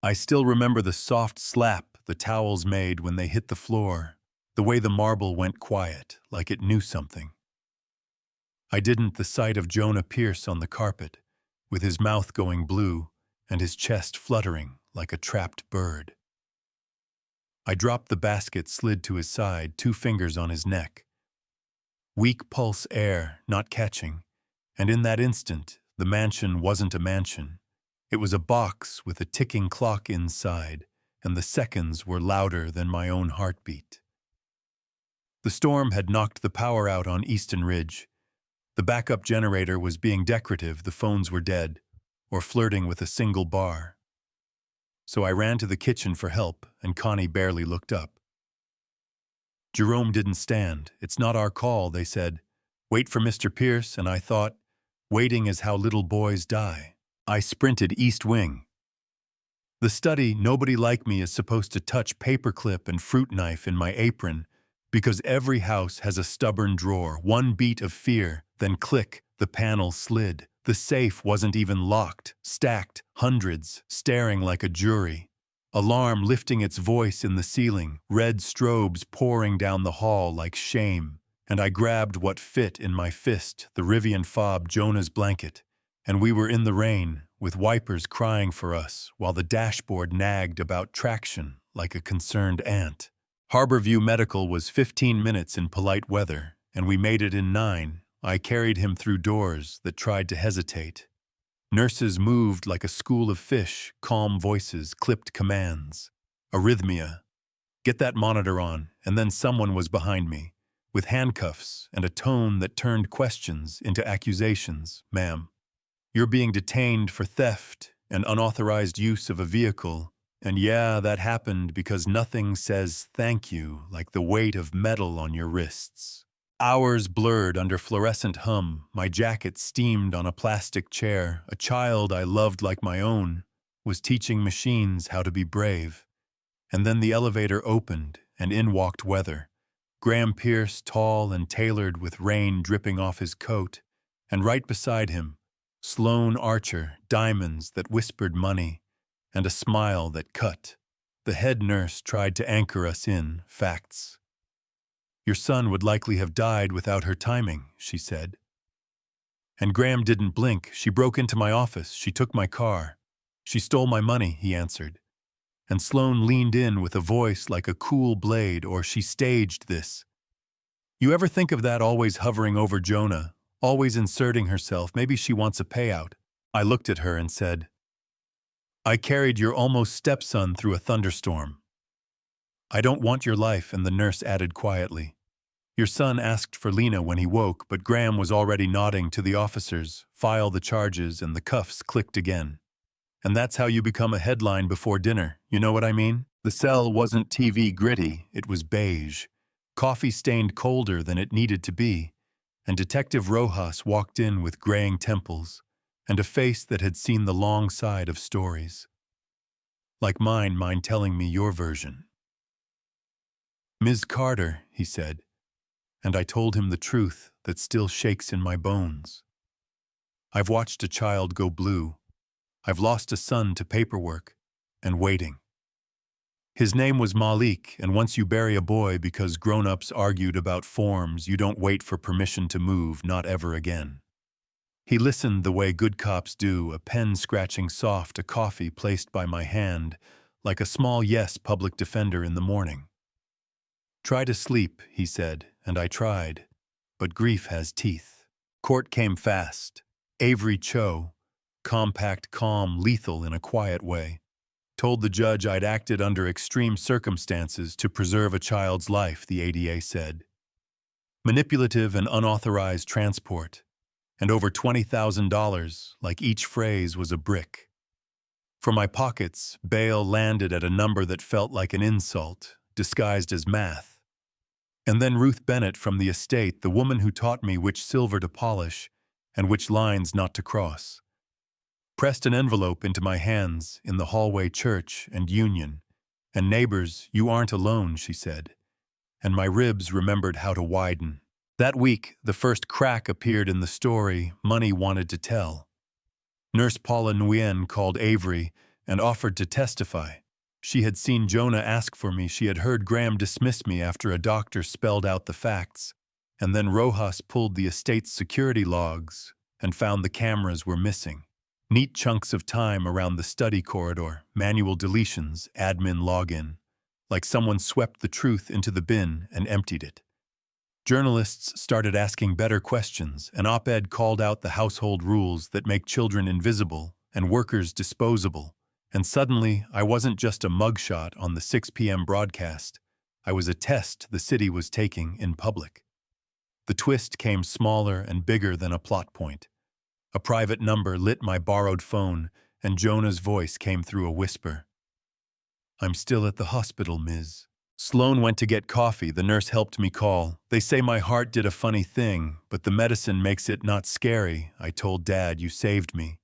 I still remember the soft slap the towels made when they hit the floor, the way the marble went quiet, like it knew something. I didn't the sight of Jonah Pierce on the carpet, with his mouth going blue and his chest fluttering like a trapped bird. I dropped the basket slid to his side, 2 fingers on his neck. Weak pulse air, not catching, and in that instant, the mansion wasn't a mansion. It was a box with a ticking clock inside, and the seconds were louder than my own heartbeat. The storm had knocked the power out on Easton Ridge. The backup generator was being decorative, the phones were dead, or flirting with a single bar. So I ran to the kitchen for help, and Connie barely looked up. Jerome didn't stand. It's not our call, they said. Wait for Mr. Pierce, and I thought, waiting is how little boys die. I sprinted East Wing. The study, nobody like me is supposed to touch paperclip and fruit knife in my apron, because every house has a stubborn drawer. One beat of fear, then click, the panel slid. The safe wasn't even locked, stacked, hundreds, staring like a jury. Alarm lifting its voice in the ceiling, red strobes pouring down the hall like shame. And I grabbed what fit in my fist, the Rivian fob Jonah's blanket. And we were in the rain, with wipers crying for us, while the dashboard nagged about traction like a concerned ant. Harborview Medical was 15 minutes in polite weather, and we made it in 9. I carried him through doors that tried to hesitate. Nurses moved like a school of fish, calm voices clipped commands. Arrhythmia. Get that monitor on, and then someone was behind me, with handcuffs and a tone that turned questions into accusations. Ma'am, you're being detained for theft and unauthorized use of a vehicle. And yeah, that happened because nothing says thank you like the weight of metal on your wrists. Hours blurred under fluorescent hum, my jacket steamed on a plastic chair. A child I loved like my own was teaching machines how to be brave. And then the elevator opened, and in walked Weather. Graham Pierce, tall and tailored with rain dripping off his coat. And right beside him, Sloane Archer, diamonds that whispered money, and a smile that cut. The head nurse tried to anchor us in facts. Your son would likely have died without her timing, she said. And Graham didn't blink. She broke into my office. She took my car. She stole my money, he answered. And Sloane leaned in with a voice like a cool blade, or she staged this. You ever think of that always hovering over Jonah, always inserting herself? Maybe she wants a payout. I looked at her and said, I carried your almost stepson through a thunderstorm. I don't want your life, and the nurse added quietly. Your son asked for Lena when he woke, but Graham was already nodding to the officers. File the charges, and the cuffs clicked again. And that's how you become a headline before dinner, you know what I mean? The cell wasn't TV gritty, it was beige. Coffee stained colder than it needed to be, and Detective Rojas walked in with graying temples, and a face that had seen the long side of stories. Like mine telling me your version. Ms. Carter, he said, and I told him the truth that still shakes in my bones. I've watched a child go blue. I've lost a son to paperwork and waiting. His name was Malik, and once you bury a boy because grown-ups argued about forms, you don't wait for permission to move, not ever again. He listened the way good cops do, a pen scratching soft, a coffee placed by my hand, like a small yes public defender in the morning. Try to sleep, he said, and I tried, but grief has teeth. Court came fast. Avery Cho, compact, calm, lethal in a quiet way, told the judge I'd acted under extreme circumstances to preserve a child's life, the ADA said. Manipulative and unauthorized transport, and over $20,000, like each phrase was a brick. For my pockets, bail landed at a number that felt like an insult, disguised as math. And then Ruth Bennett from the estate, the woman who taught me which silver to polish and which lines not to cross, pressed an envelope into my hands in the hallway church and union. And neighbors, you aren't alone, she said. And my ribs remembered how to widen. That week, the first crack appeared in the story Money wanted to tell. Nurse Paula Nguyen called Avery and offered to testify. She had seen Jonah ask for me, she had heard Graham dismiss me after a doctor spelled out the facts, and then Rojas pulled the estate's security logs and found the cameras were missing. Neat chunks of time around the study corridor, manual deletions, admin login, like someone swept the truth into the bin and emptied it. Journalists started asking better questions. An op-ed called out the household rules that make children invisible and workers disposable. And suddenly, I wasn't just a mugshot on the 6 p.m. broadcast. I was a test the city was taking in public. The twist came smaller and bigger than a plot point. A private number lit my borrowed phone, and Jonah's voice came through a whisper. "I'm still at the hospital, Ms." Sloan went to get coffee. The nurse helped me call. "They say my heart did a funny thing, but the medicine makes it not scary. I told Dad you saved me."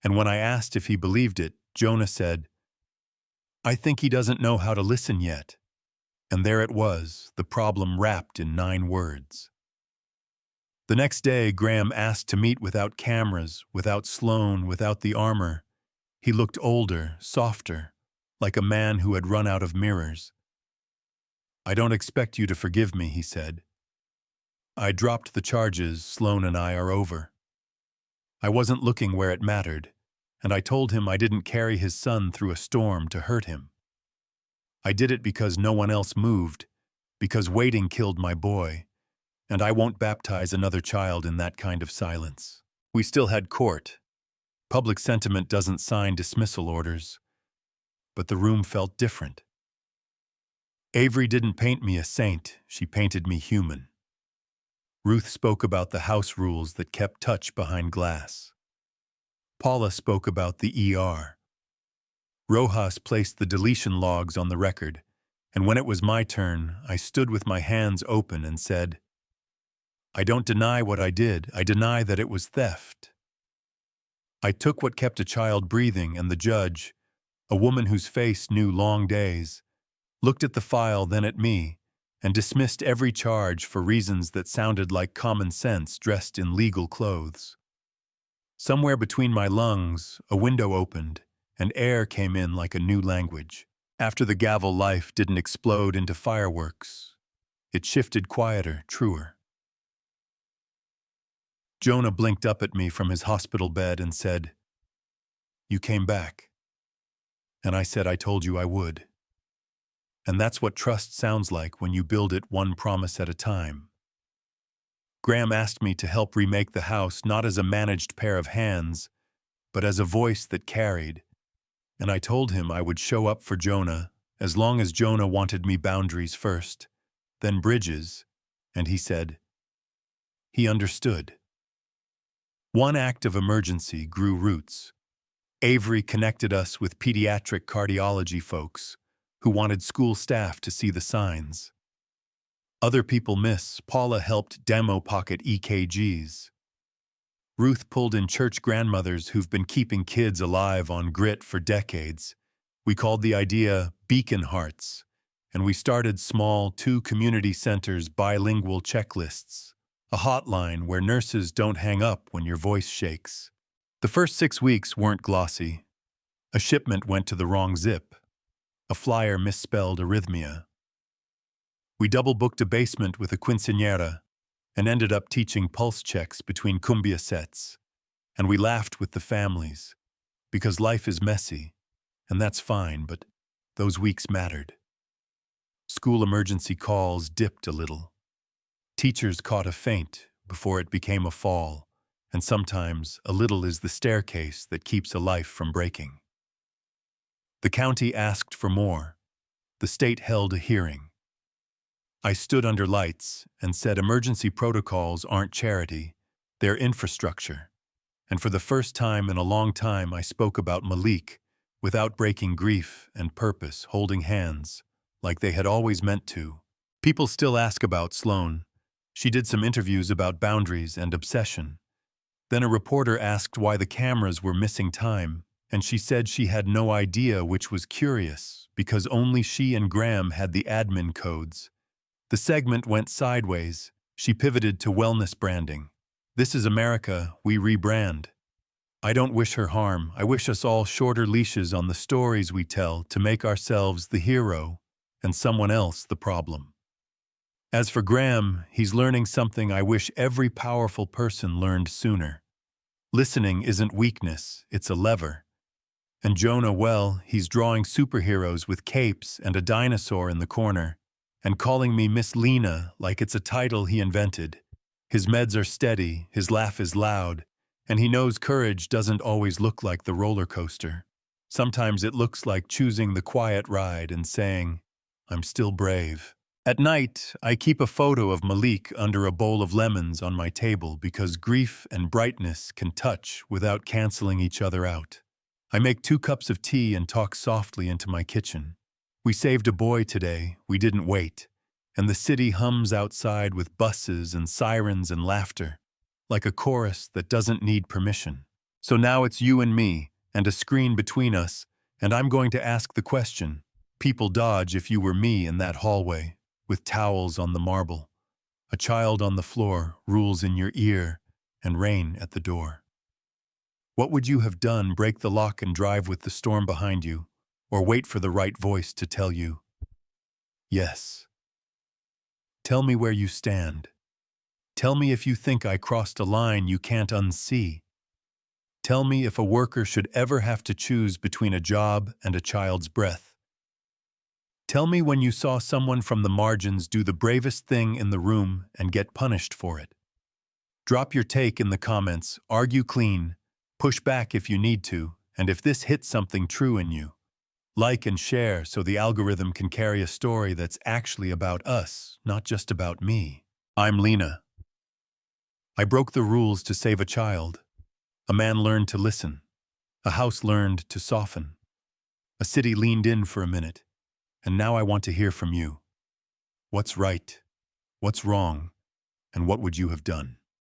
And when I asked if he believed it, Jonah said, "I think he doesn't know how to listen yet." And there it was, the problem wrapped in 9 words. The next day, Graham asked to meet without cameras, without Sloan, without the armor. He looked older, softer, like a man who had run out of mirrors. "I don't expect you to forgive me," he said. "I dropped the charges. Sloan and I are over." I wasn't looking where it mattered, and I told him I didn't carry his son through a storm to hurt him. I did it because no one else moved, because waiting killed my boy, and I won't baptize another child in that kind of silence. We still had court. Public sentiment doesn't sign dismissal orders, but the room felt different. Avery didn't paint me a saint, she painted me human. Ruth spoke about the house rules that kept touch behind glass. Paula spoke about the ER. Rojas placed the deletion logs on the record, and when it was my turn, I stood with my hands open and said, "I don't deny what I did, I deny that it was theft." I took what kept a child breathing, and the judge, a woman whose face knew long days, looked at the file, then at me, and dismissed every charge for reasons that sounded like common sense dressed in legal clothes. Somewhere between my lungs, a window opened, and air came in like a new language. After the gavel, life didn't explode into fireworks. It shifted quieter, truer. Jonah blinked up at me from his hospital bed and said, "You came back." And I said I told you I would. And that's what trust sounds like when you build it one promise at a time. Graham asked me to help remake the house not as a managed pair of hands, but as a voice that carried. And I told him I would show up for Jonah as long as Jonah wanted me boundaries first, then bridges, and he said, he understood. One act of emergency grew roots. Avery connected us with pediatric cardiology folks who wanted school staff to see the signs. Other people miss. Paula helped demo pocket EKGs. Ruth pulled in church grandmothers who've been keeping kids alive on grit for decades. We called the idea Beacon Hearts, and we started small 2 community centers bilingual checklists, a hotline where nurses don't hang up when your voice shakes. The first 6 weeks weren't glossy. A shipment went to the wrong zip. A flyer misspelled arrhythmia. We double-booked a basement with a quinceañera and ended up teaching pulse checks between cumbia sets. And we laughed with the families, because life is messy, and that's fine, but those weeks mattered. School emergency calls dipped a little. Teachers caught a faint before it became a fall, and sometimes a little is the staircase that keeps a life from breaking. The county asked for more. The state held a hearing. I stood under lights and said emergency protocols aren't charity, they're infrastructure. And for the first time in a long time, I spoke about Malik without breaking grief and purpose, holding hands, like they had always meant to. People still ask about Sloan. She did some interviews about boundaries and obsession. Then a reporter asked why the cameras were missing time, and she said she had no idea, which was curious, because only she and Graham had the admin codes. The segment went sideways. She pivoted to wellness branding. "This is America, we rebrand." I don't wish her harm. I wish us all shorter leashes on the stories we tell to make ourselves the hero and someone else the problem. As for Graham, he's learning something I wish every powerful person learned sooner. Listening isn't weakness, it's a lever. And Jonah, well, he's drawing superheroes with capes and a dinosaur in the corner, and calling me Miss Lena like it's a title he invented. His meds are steady, his laugh is loud, and he knows courage doesn't always look like the roller coaster. Sometimes it looks like choosing the quiet ride and saying, I'm still brave. At night, I keep a photo of Malik under a bowl of lemons on my table because grief and brightness can touch without canceling each other out. I make 2 cups of tea and talk softly into my kitchen. We saved a boy today, we didn't wait, and the city hums outside with buses and sirens and laughter, like a chorus that doesn't need permission. So now it's you and me, and a screen between us, and I'm going to ask the question. People dodge if you were me in that hallway, with towels on the marble. A child on the floor, rules in your ear, and rain at the door. What would you have done? Break the lock and drive with the storm behind you, or wait for the right voice to tell you, yes. Tell me where you stand. Tell me if you think I crossed a line you can't unsee. Tell me if a worker should ever have to choose between a job and a child's breath. Tell me when you saw someone from the margins do the bravest thing in the room and get punished for it. Drop your take in the comments, argue clean, push back if you need to, and if this hits something true in you, like and share so the algorithm can carry a story that's actually about us, not just about me. I'm Lena. I broke the rules to save a child. A man learned to listen. A house learned to soften. A city leaned in for a minute. And now I want to hear from you. What's right? What's wrong? And what would you have done?